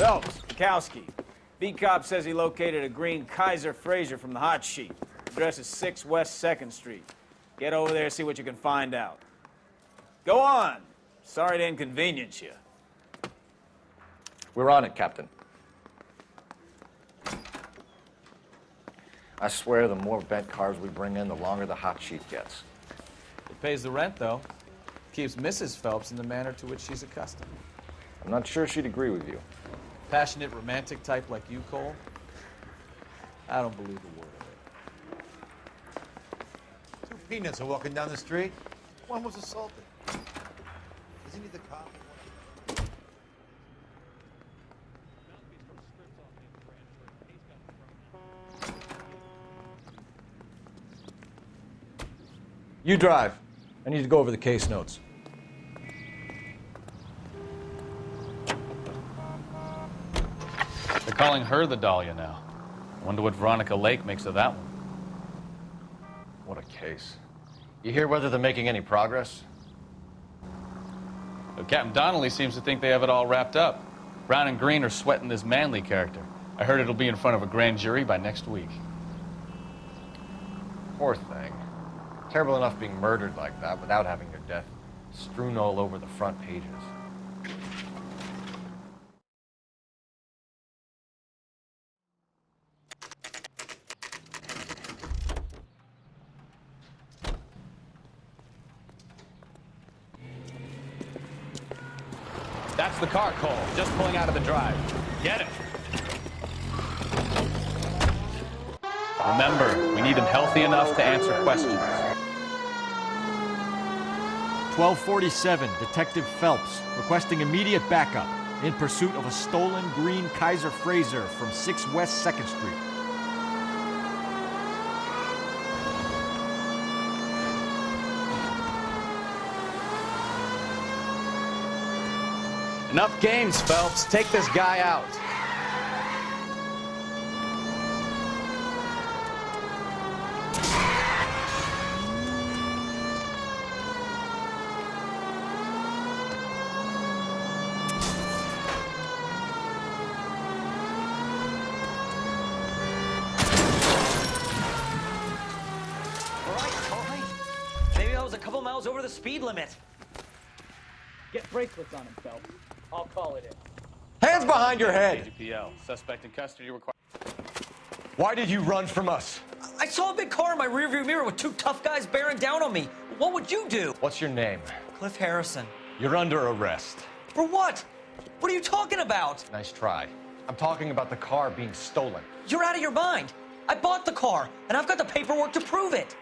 Phelps, Kowski. B-Cop says he located a green Kaiser Fraser from the hot sheet. Address is 6 West 2nd Street. Get over there, see what you can find out. Go on. Sorry to inconvenience you. We're on it, Captain. I swear the more bent cars we bring in, the longer the hot sheet gets. It pays the rent, though. Keeps Mrs. Phelps in the manner to which she's accustomed. I'm not sure she'd agree with you. Passionate, romantic type like you, Cole? I don't believe a word of it. Two peanuts are walking down the street. One was assaulted. Isn't he the cop? You drive. I need to go over the case notes. They're calling her the Dahlia now. I wonder what Veronica Lake makes of that one. What a case. You hear whether they're making any progress? But Captain Donnelly seems to think they have it all wrapped up. Brown and Green are sweating this Manley character. I heard it'll be in front of a grand jury by next week. Poor thing. Terrible enough being murdered like that without having your death strewn all over the front pages. That's the car, Cole. Just pulling out of the drive. Get it. Remember, we need him healthy enough to answer questions. 1247, Detective Phelps, requesting immediate backup in pursuit of a stolen green Kaiser Fraser from 6 West 2nd Street. Enough games, Phelps. Take this guy out. All right. Maybe I was a couple miles over the speed limit. Get bracelets on him, Phelps. I'll call it in. Hands behind your head! KGPL. Suspect in custody required. Why did you run from us? I saw a big car in my rearview mirror with two tough guys bearing down on me. What would you do? What's your name? Cliff Harrison. You're under arrest. For what? What are you talking about? Nice try. I'm talking about the car being stolen. You're out of your mind. I bought the car, and I've got the paperwork to prove it.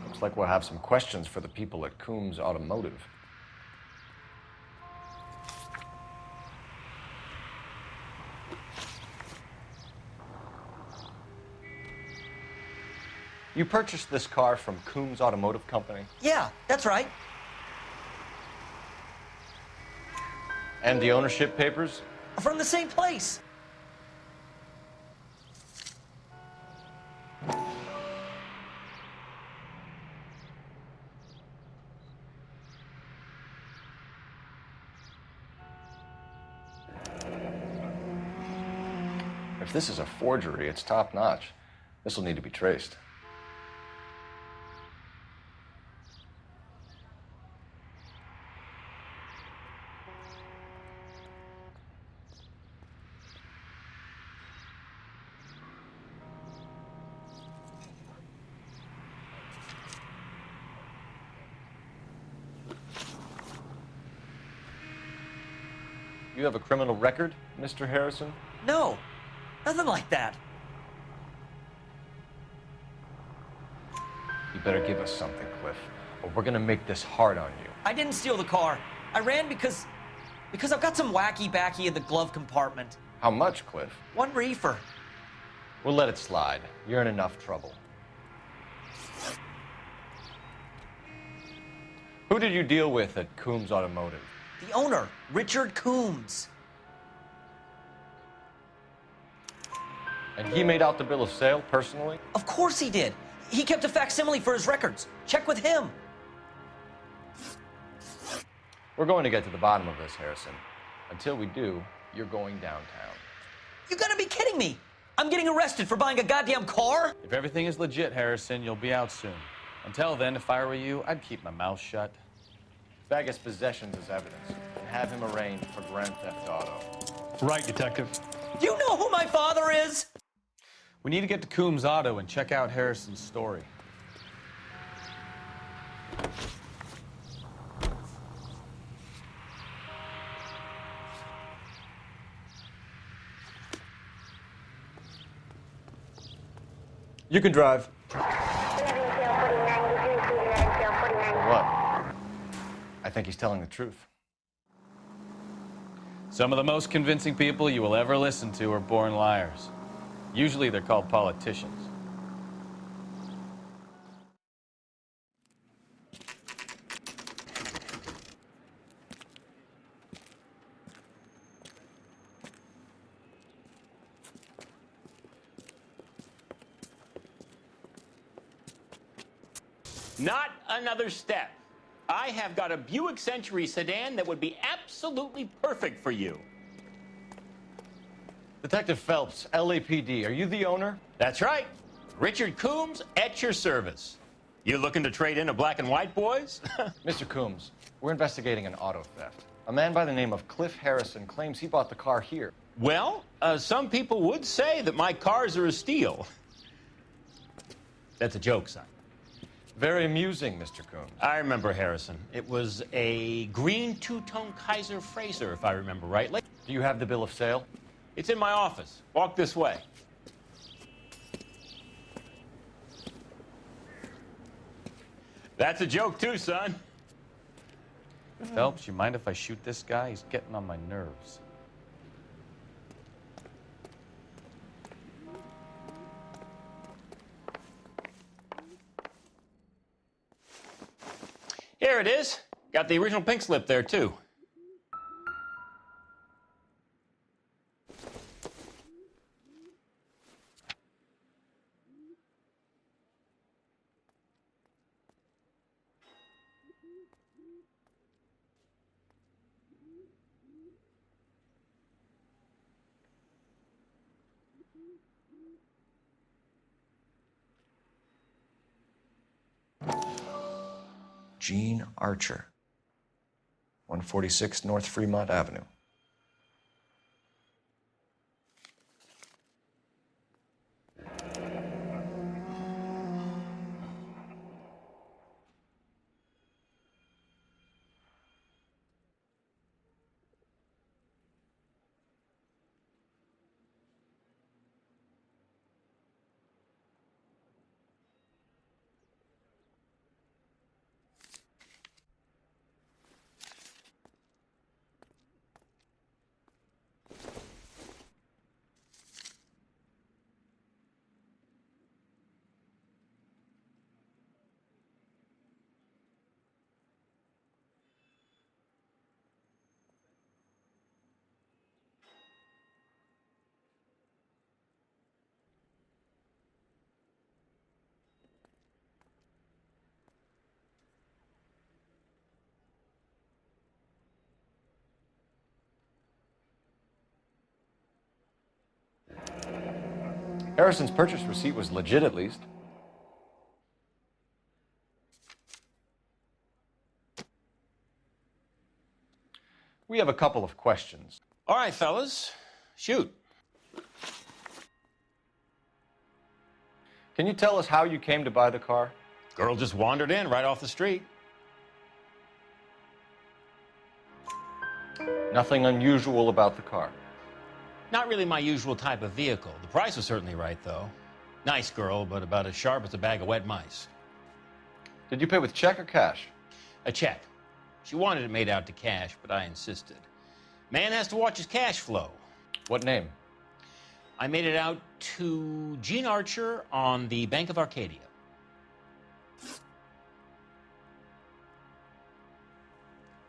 Looks like we'll have some questions for the people at Coombs Automotive. You purchased this car from Coombs Automotive Company? Yeah, that's right. And the ownership papers? From the same place. If this is a forgery, it's top-notch. This will need to be traced. You have a criminal record, Mr. Harrison? No, nothing like that. You better give us something, Cliff, or we're gonna make this hard on you. I didn't steal the car. I ran because I've got some wacky-backy in the glove compartment. How much, Cliff? 1 reefer. We'll let it slide. You're in enough trouble. Who did you deal with at Coombs Automotive? The owner, Richard Coombs. And he made out the bill of sale personally? Of course he did. He kept a facsimile for his records. Check with him. We're going to get to the bottom of this, Harrison. Until we do, you're going downtown. You gotta be kidding me. I'm getting arrested for buying a goddamn car? If everything is legit, Harrison, you'll be out soon. Until then, if I were you, I'd keep my mouth shut. Bag his possessions as evidence and have him arraigned for Grand Theft Auto. Right, Detective. You know who my father is? We need to get to Coombs Auto and check out Harrison's story. You can drive. For what? I think he's telling the truth. Some of the most convincing people you will ever listen to are born liars. Usually they're called politicians. Not another step. I have got a Buick Century sedan that would be absolutely perfect for you. Detective Phelps, LAPD, are you the owner? That's right. Richard Coombs at your service. You looking to trade in a black and white, boys? Mr. Coombs, we're investigating an auto theft. A man by the name of Cliff Harrison claims he bought the car here. Well, some people would say that my cars are a steal. That's a joke, son. Very amusing, Mr. Coombs. I remember Harrison. It was a green two-tone Kaiser Frazer, if I remember rightly. Do you have the bill of sale? It's in my office. Walk this way. That's a joke too, son. Phelps, you mind if I shoot this guy? He's getting on my nerves. Here it is. Got the original pink slip there, too. Gene Archer, 146 North Fremont Avenue. Harrison's purchase receipt was legit, at least. We have a couple of questions. All right, fellas. Shoot. Can you tell us how you came to buy the car? Girl just wandered in right off the street. Nothing unusual about the car. Not really my usual type of vehicle. The price was certainly right, though. Nice girl, but about as sharp as a bag of wet mice. Did you pay with check or cash? A check. She wanted it made out to cash, but I insisted. Man has to watch his cash flow. What name? I made it out to Gene Archer on the Bank of Arcadia.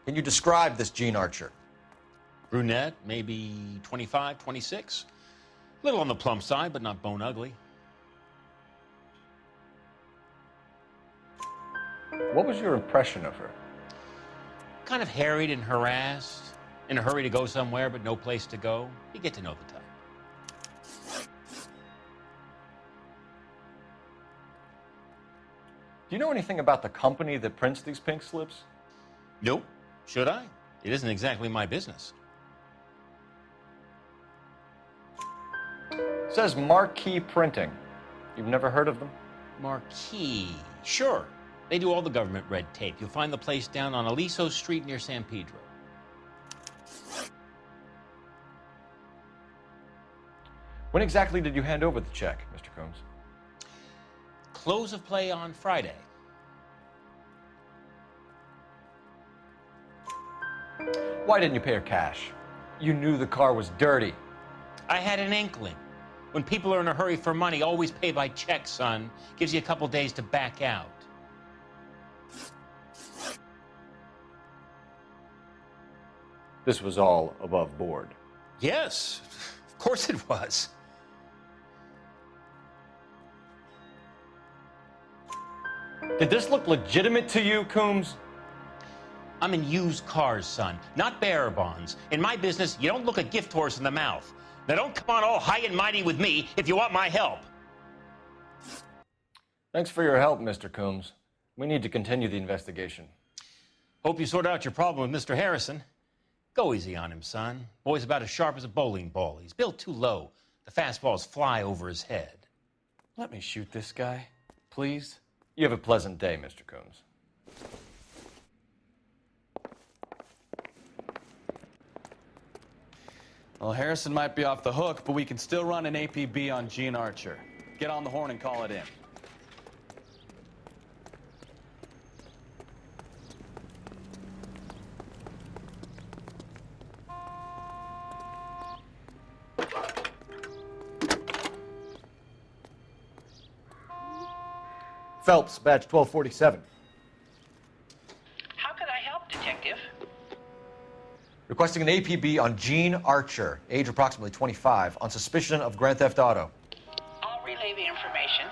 Can you describe this Gene Archer? Brunette, maybe 25, 26. Little on the plump side, but not bone ugly. What was your impression of her? Kind of harried and harassed, in a hurry to go somewhere, but no place to go. You get to know the type. Do you know anything about the company that prints these pink slips? Nope. Should I? It isn't exactly my business. It says Marquee Printing. You've never heard of them? Marquee. Sure. They do all the government red tape. You'll find the place down on Aliso Street near San Pedro. When exactly did you hand over the check, Mr. Combs? Close of play on Friday. Why didn't you pay her cash? You knew the car was dirty. I had an inkling. When people are in a hurry for money, always pay by check, son. Gives you a couple days to back out. This was all above board. Yes, of course it was. Did this look legitimate to you, Combs? I'm in used cars, son, not bearer bonds. In my business, you don't look a gift horse in the mouth. Now don't come on all high and mighty with me if you want my help. Thanks for your help, Mr. Combs. We need to continue the investigation. Hope you sort out your problem with Mr. Harrison. Go easy on him, son. Boy's about as sharp as a bowling ball. He's built too low. The fastballs fly over his head. Let me shoot this guy, please. You have a pleasant day, Mr. Combs. Well, Harrison might be off the hook, but we can still run an APB on Gene Archer. Get on the horn and call it in. Phelps, badge 1247. How could I help, Detective? Requesting an APB on Gene Archer, age approximately 25, on suspicion of grand theft auto. I'll relay the information.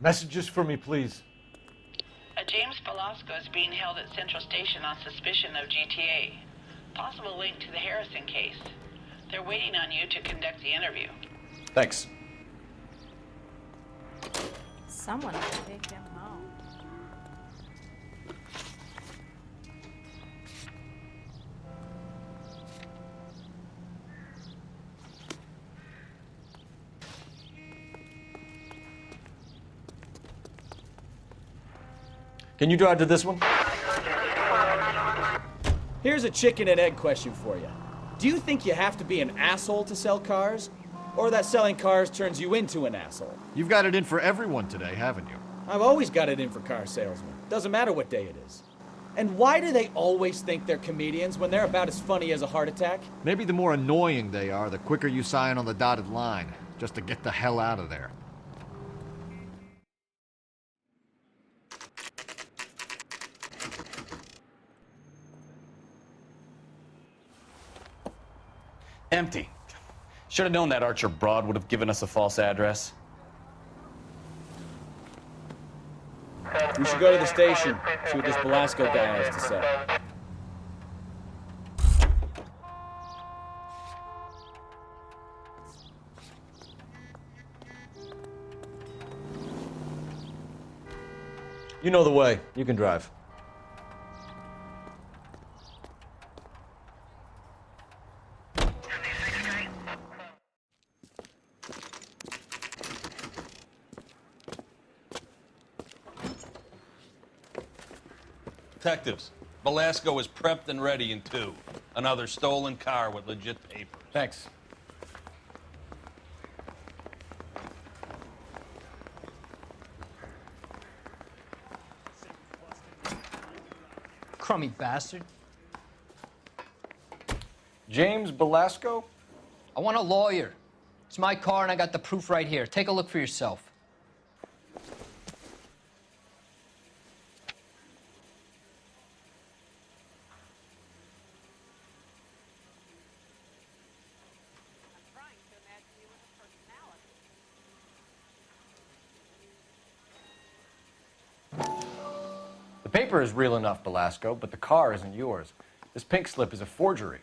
Messages for me, please. James Velasco is being held at Central Station on suspicion of GTA. Possible link to the Harrison case. They're waiting on you to conduct the interview. Thanks. Someone will take him home. Can you drive to this one? Here's a chicken and egg question for you. Do you think you have to be an asshole to sell cars? Or that selling cars turns you into an asshole? You've got it in for everyone today, haven't you? I've always got it in for car salesmen. Doesn't matter what day it is. And why do they always think they're comedians when they're about as funny as a heart attack? Maybe the more annoying they are, the quicker you sign on the dotted line, just to get the hell out of there. Empty. Should have known that Archer broad would have given us a false address. We should go to the station, see what this Velasco guy has to say. You know the way. You can drive. Detectives, Velasco is prepped and ready in 2. Another stolen car with legit papers. Thanks. crummy bastard. James Belasco? I want a lawyer. It's my car and I got the proof right here. Take a look for yourself. The paper is real enough, Belasco, but the car isn't yours. This pink slip is a forgery.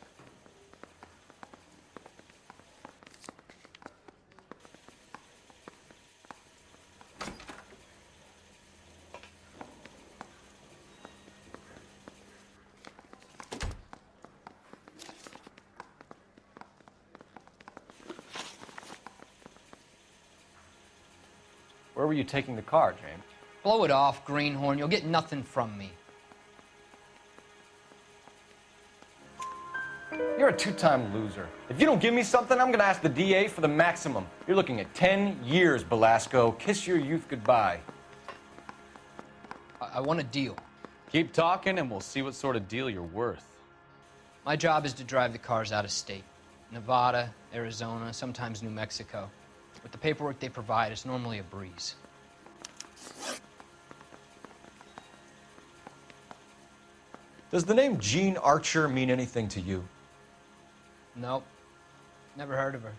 Where were you taking the car, James? Blow it off, greenhorn. You'll get nothing from me. You're a two-time loser. If you don't give me something, I'm gonna ask the DA for the maximum. You're looking at 10 years, Belasco. Kiss your youth goodbye. I want a deal. Keep talking and we'll see what sort of deal you're worth. My job is to drive the cars out of state. Nevada, Arizona, sometimes New Mexico. With the paperwork they provide, it's normally a breeze. Does the name Jean Archer mean anything to you? Nope. Never heard of her.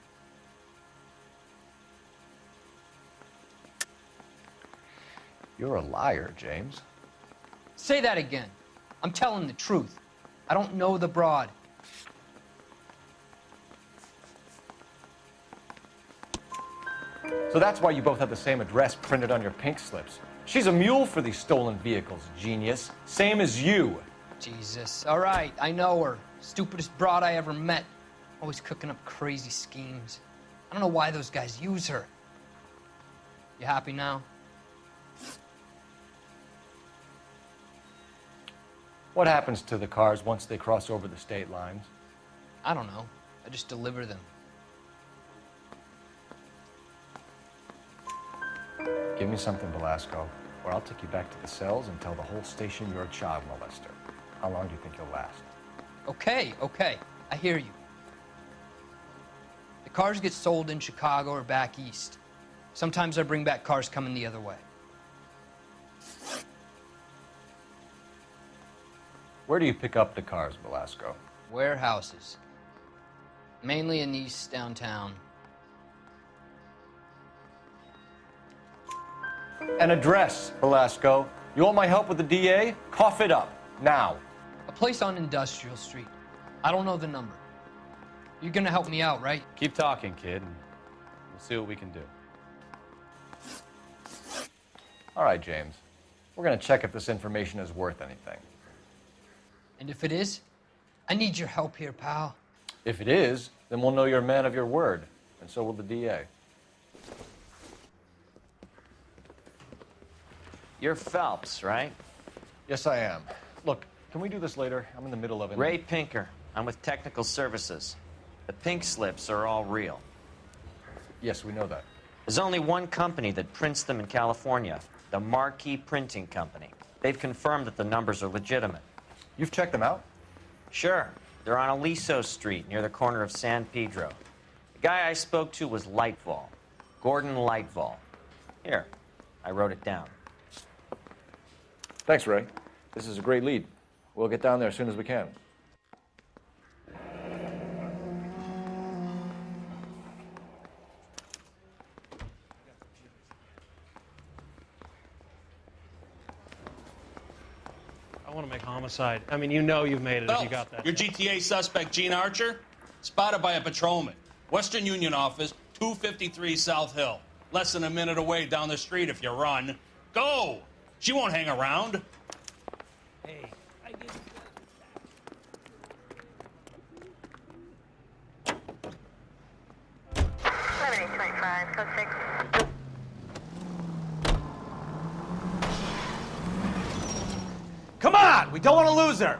You're a liar, James. Say that again. I'm telling the truth. I don't know the broad. So that's why you both have the same address printed on your pink slips. She's a mule for these stolen vehicles, genius. Same as you. Jesus. All right, I know her. Stupidest broad I ever met. Always cooking up crazy schemes. I don't know why those guys use her. You happy now? What happens to the cars once they cross over the state lines? I don't know. I just deliver them. Give me something, Belasco, or I'll take you back to the cells and tell the whole station you're a child molester. How long do you think you'll last? Okay, okay. I hear you. The cars get sold in Chicago or back east. Sometimes I bring back cars coming the other way. Where do you pick up the cars, Belasco? Warehouses. Mainly in East downtown. An address, Belasco. You want my help with the DA? Cough it up, now. A place on Industrial Street. I don't know the number. You're gonna help me out, right? Keep talking, kid, and we'll see what we can do. All right, James. We're gonna check if this information is worth anything. And if it is, I need your help here, pal. If it is, then we'll know you're a man of your word, and so will the DA. You're Phelps, right? Yes, I am. Look, can we do this later? I'm in the middle of it. Ray Pinker. I'm with Technical Services. The pink slips are all real. Yes, we know that. There's only one company that prints them in California, the Marquee Printing Company. They've confirmed that the numbers are legitimate. You've checked them out? Sure. They're on Aliso Street, near the corner of San Pedro. The guy I spoke to was Lightval. Gordon Lightval. Here, I wrote it down. Thanks, Ray. This is a great lead. We'll get down there as soon as we can. I want to make homicide. I mean, you know you've made it if you got that. Your GTA suspect, Gene Archer, spotted by a patrolman. Western Union office, 253 South Hill. Less than a minute away down the street if you run. Go! She won't hang around. Hey, I give you 7825, code 6. Come on! We don't want to lose her!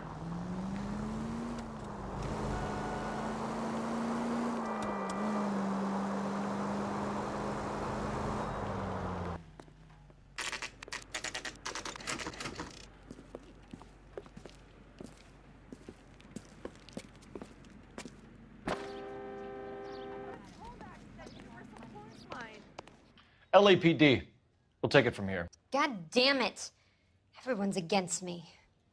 LAPD. We'll take it from here. God damn it. Everyone's against me.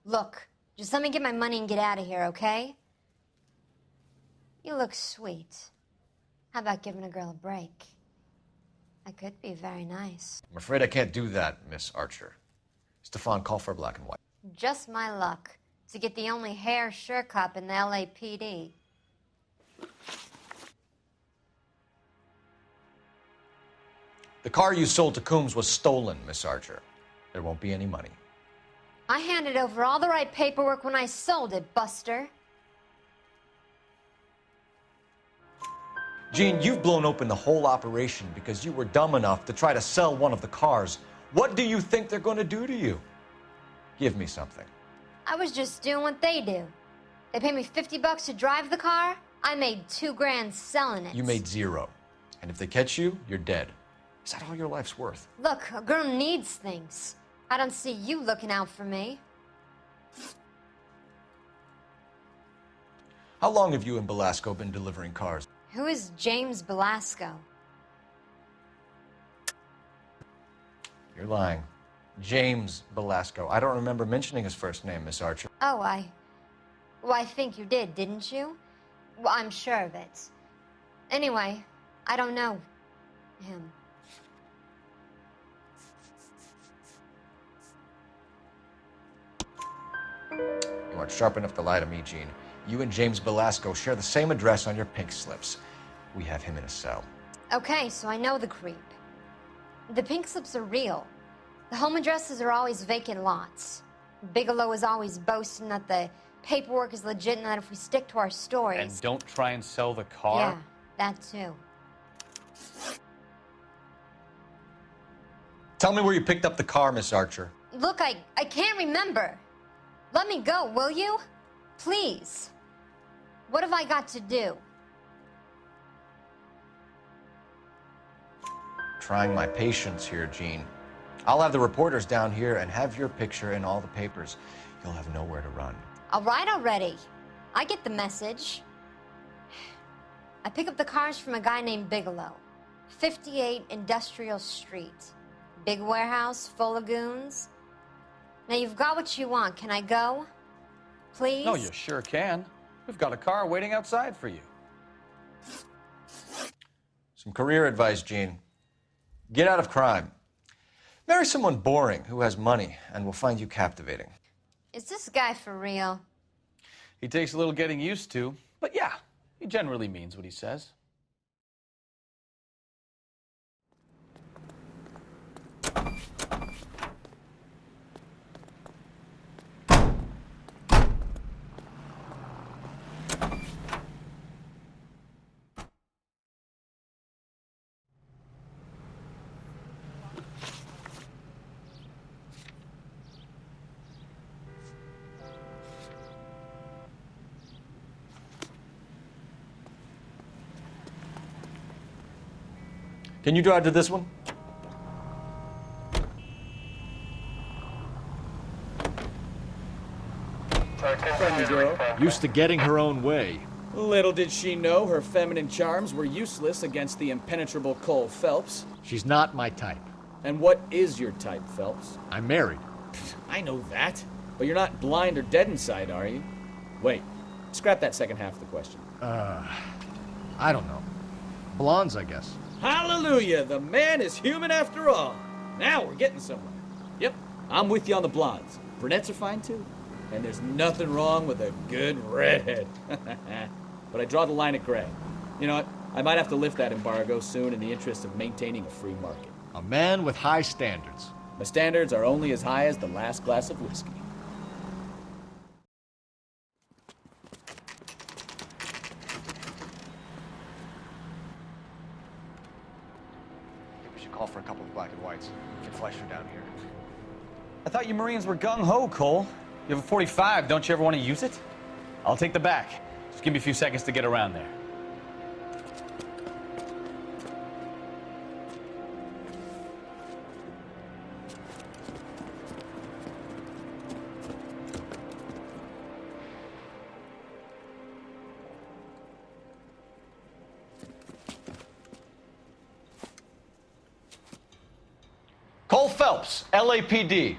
Look, just let me get my money and get out of here, okay? You look sweet. How about giving a girl a break? I could be very nice. I'm afraid I can't do that, Miss Archer. Stefan, call for black and white. Just my luck to get the only hair sure cop in the LAPD. The car you sold to Coombs was stolen, Miss Archer. There won't be any money. I handed over all the right paperwork when I sold it, Buster. Gene, you've blown open the whole operation because you were dumb enough to try to sell one of the cars. What do you think they're going to do to you? Give me something. I was just doing what they do. They paid me $50 to drive the car. I made $2 grand selling it. You made $0. And if they catch you, you're dead. Is that all your life's worth? Look, a girl needs things. I don't see you looking out for me. How long have you and Belasco been delivering cars? Who is James Belasco? You're lying. James Belasco. I don't remember mentioning his first name, Miss Archer. Oh, well, I think you did, didn't you? Well, I'm sure of it. Anyway, I don't know him. You aren't sharp enough to lie to me, Gene. You and James Belasco share the same address on your pink slips. We have him in a cell. Okay, so I know the creep. The pink slips are real. The home addresses are always vacant lots. Bigelow is always boasting that the paperwork is legit and that if we stick to our stories... And don't try and sell the car? Yeah, that too. Tell me where you picked up the car, Miss Archer. Look, I can't remember. Let me go, will you? Please. What have I got to do? Trying my patience here, Gene. I'll have the reporters down here and have your picture in all the papers. You'll have nowhere to run. All right already. I get the message. I pick up the cars from a guy named Bigelow. 58 Industrial Street. Big warehouse, full of goons. Now you've got what you want. Can I go? Please? No, you sure can. We've got a car waiting outside for you. Some career advice, Gene. Get out of crime. Marry someone boring who has money and will find you captivating. Is this guy for real? He takes a little getting used to, but yeah, he generally means what he says. Can you drive to this one? Friendly girl. Used to getting her own way. Little did she know her feminine charms were useless against the impenetrable Cole Phelps. She's not my type. And what is your type, Phelps? I'm married. I know that, but you're not blind or dead inside, are you? Wait, scrap that second half of the question. I don't know. Blondes, I guess. Hallelujah, the man is human after all. Now we're getting somewhere. Yep, I'm with you on the blondes. Brunettes are fine too. And there's nothing wrong with a good redhead. But I draw the line at gray. You know what? I might have to lift that embargo soon in the interest of maintaining a free market. A man with high standards. My standards are only as high as the last glass of whiskey. We should call for a couple of black and whites. Get Fleischer down here. I thought you Marines were gung-ho, Cole. You have a 45, don't you ever want to use it? I'll take the back. Just give me a few seconds to get around there. Phelps, LAPD.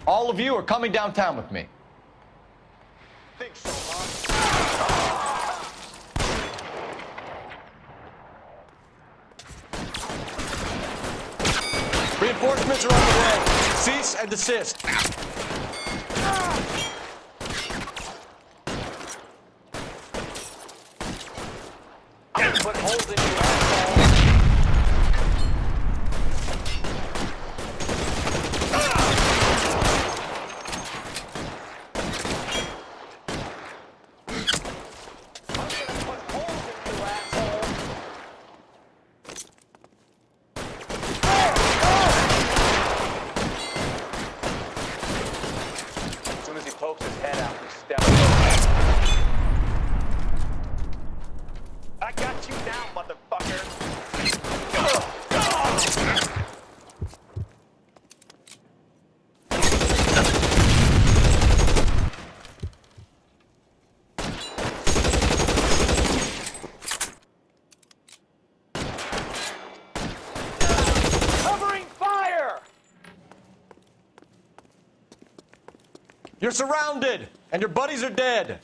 All of you are coming downtown with me. Think so, huh? Reinforcements are on the way. Cease and desist. I'm putting holes in you, asshole. You're surrounded, and your buddies are dead.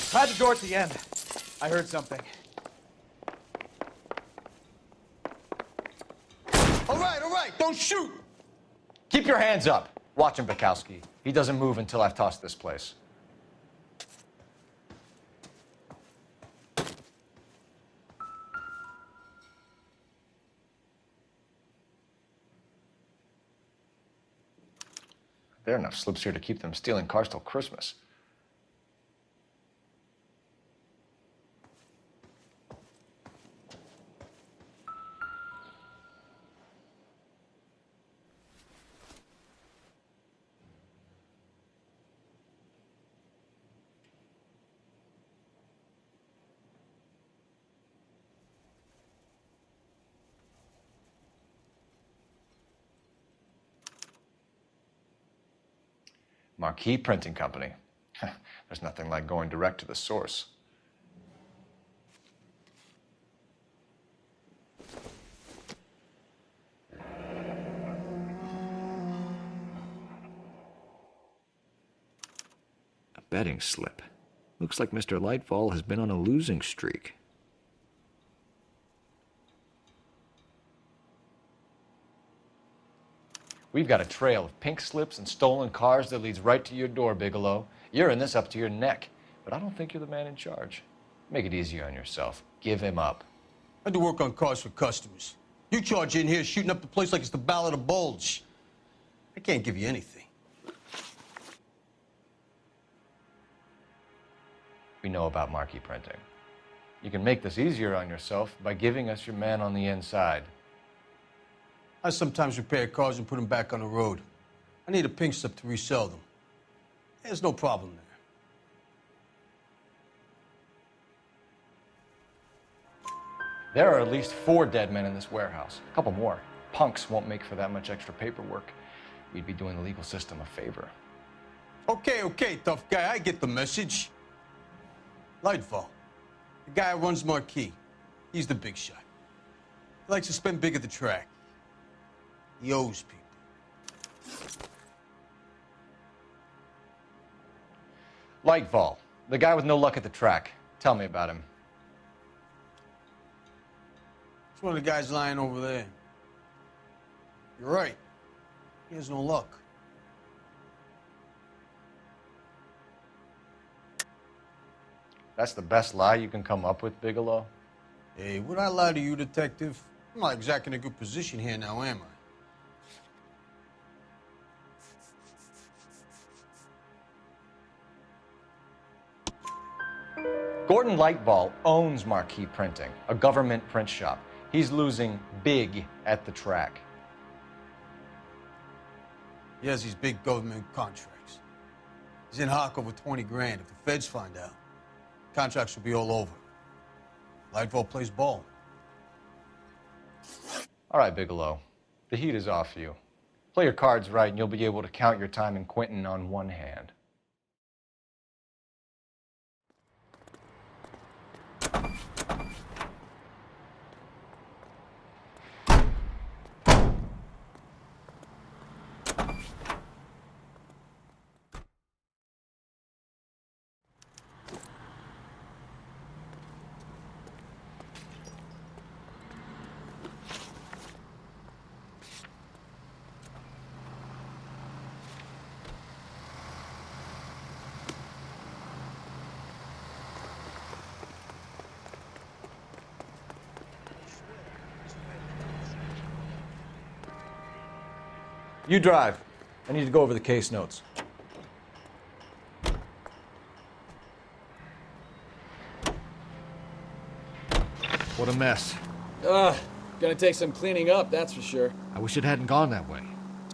Try the door at the end. I heard something. All right, don't shoot! Keep your hands up. Watch him, Bukowski. He doesn't move until I've tossed this place. There are enough slips here to keep them stealing cars till Christmas. Marquee Printing Company. There's nothing like going direct to the source. A betting slip. Looks like Mr. Lightfall has been on a losing streak. We've got a trail of pink slips and stolen cars that leads right to your door, Bigelow. You're in this up to your neck, but I don't think you're the man in charge. Make it easier on yourself. Give him up. I do work on cars for customers. You charge in here shooting up the place like it's the Ballad of Bulge. I can't give you anything. We know about marquee printing. You can make this easier on yourself by giving us your man on the inside. I sometimes repair cars and put them back on the road. I need a pink slip to resell them. There's no problem there. There are at least 4 dead men in this warehouse. A couple more. Punks won't make for that much extra paperwork. We'd be doing the legal system a favor. Okay, tough guy, I get the message. Lightfall, the guy who runs Marquee. He's the big shot. He likes to spend big at the track. He owes people. Lightfall, the guy with no luck at the track. Tell me about him. It's one of the guys lying over there. You're right. He has no luck. That's the best lie you can come up with, Bigelow? Hey, would I lie to you, detective? I'm not exactly in a good position here now, am I? Gordon Lightfall owns Marquee Printing, a government print shop. He's losing big at the track. He has these big government contracts. He's in hock over 20 grand. If the feds find out, contracts will be all over. Lightfall plays ball. All right, Bigelow. The heat is off you. Play your cards right and you'll be able to count your time in Quentin on one hand. You drive. I need to go over the case notes. What a mess. Gonna take some cleaning up, that's for sure. I wish it hadn't gone that way.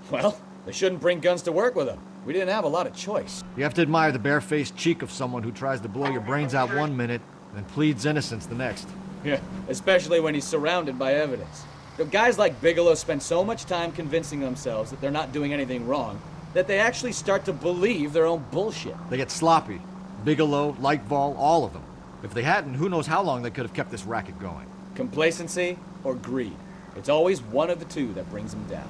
Well, they shouldn't bring guns to work with them. We didn't have a lot of choice. You have to admire the barefaced cheek of someone who tries to blow your brains out one minute and pleads innocence the next. Yeah, especially when he's surrounded by evidence. You know, guys like Bigelow spend so much time convincing themselves that they're not doing anything wrong that they actually start to believe their own bullshit. They get sloppy. Bigelow, Lightval, all of them. If they hadn't, who knows how long they could have kept this racket going. Complacency or greed. It's always one of the two that brings them down.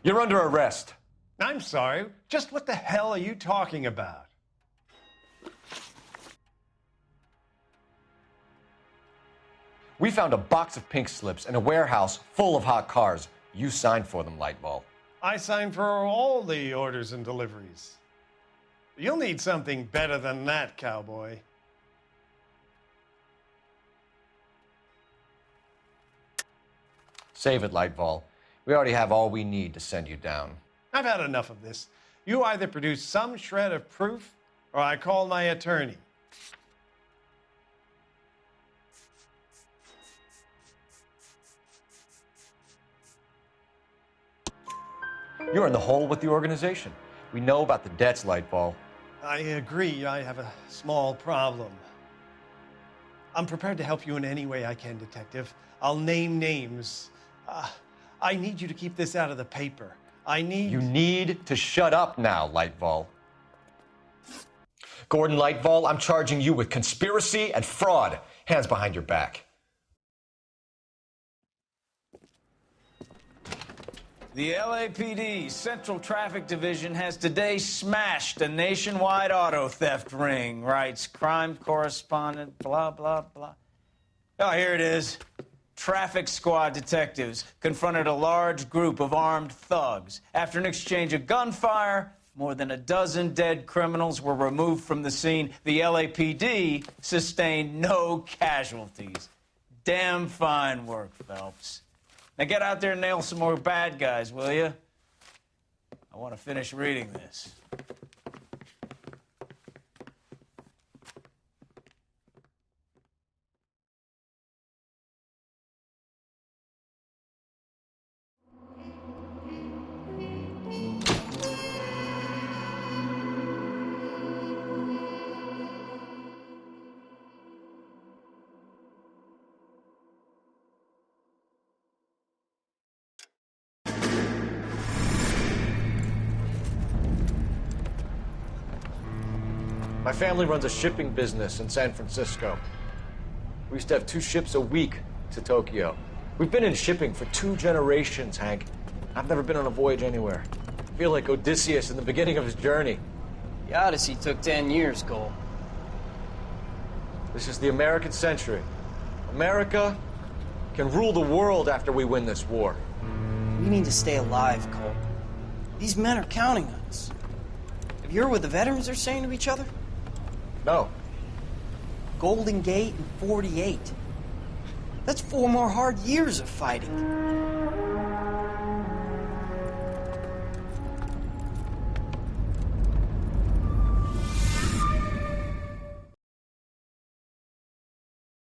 You're under arrest. I'm sorry. Just what the hell are you talking about? We found a box of pink slips in a warehouse full of hot cars. You signed for them, Lightball. I signed for all the orders and deliveries. You'll need something better than that, cowboy. Save it, Lightball. We already have all we need to send you down. I've had enough of this. You either produce some shred of proof, or I call my attorney. You're in the hole with the organization. We know about the debts, Lightball. I agree. I have a small problem. I'm prepared to help you in any way I can, Detective. I'll name names. I need you to keep this out of the paper. You need to shut up now, Lightball. Gordon Lightball, I'm charging you with conspiracy and fraud. Hands behind your back. The LAPD Central Traffic Division has today smashed a nationwide auto theft ring, writes crime correspondent, blah, blah, blah. Oh, here it is. Traffic squad detectives confronted a large group of armed thugs. After an exchange of gunfire, more than a dozen dead criminals were removed from the scene. The LAPD sustained no casualties. Damn fine work, Phelps. Now get out there and nail some more bad guys, will you? I want to finish reading this. My family runs a shipping business in San Francisco. We used to have 2 ships a week to Tokyo. We've been in shipping for 2 generations, Hank. I've never been on a voyage anywhere. I feel like Odysseus in the beginning of his journey. The Odyssey took 10 years, Cole. This is the American century. America can rule the world after we win this war. We need to stay alive, Cole. These men are counting on us. Have you heard what the veterans are saying to each other? No. Golden Gate and 48. That's 4 more hard years of fighting.